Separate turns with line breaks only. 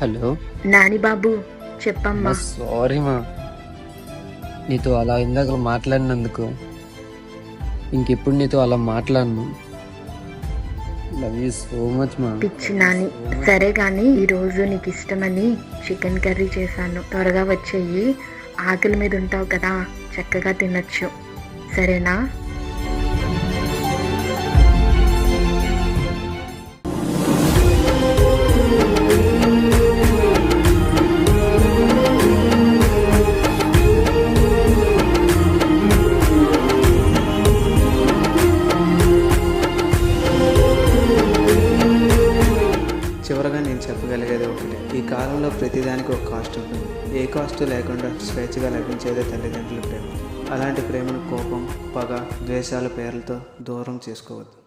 Hello
Nani బాబు చెప్పమ్మా.
Sorry మా, నీతో అలా ఇందాక మాట్లాడినందుకు ఇంకెప్పుడు నీతో అలా మాట్లాడను. లవ్ యూ సో మచ్ మా.
పిచ్చి నాని. సరే కానీ ఈరోజు నీకు ఇష్టమని చికెన్ కర్రీ చేశాను, త్వరగా వచ్చేయి. ఆకలి మీద ఉంటావు కదా, చక్కగా తినొచ్చు, సరేనా?
చివరగా నేను చెప్పగలిగేది ఒకటి, ఈ కాలంలో ప్రతిదానికి ఒక కాస్ట్ ఉంటుంది. ఏ కాస్ట్ లేకుండా స్వేచ్ఛగా లభించేదే తల్లిదండ్రుల ప్రేమ. అలాంటి ప్రేమను కోపం, పగ, ద్వేషాల పేర్లతో దూరం చేసుకోవద్దు.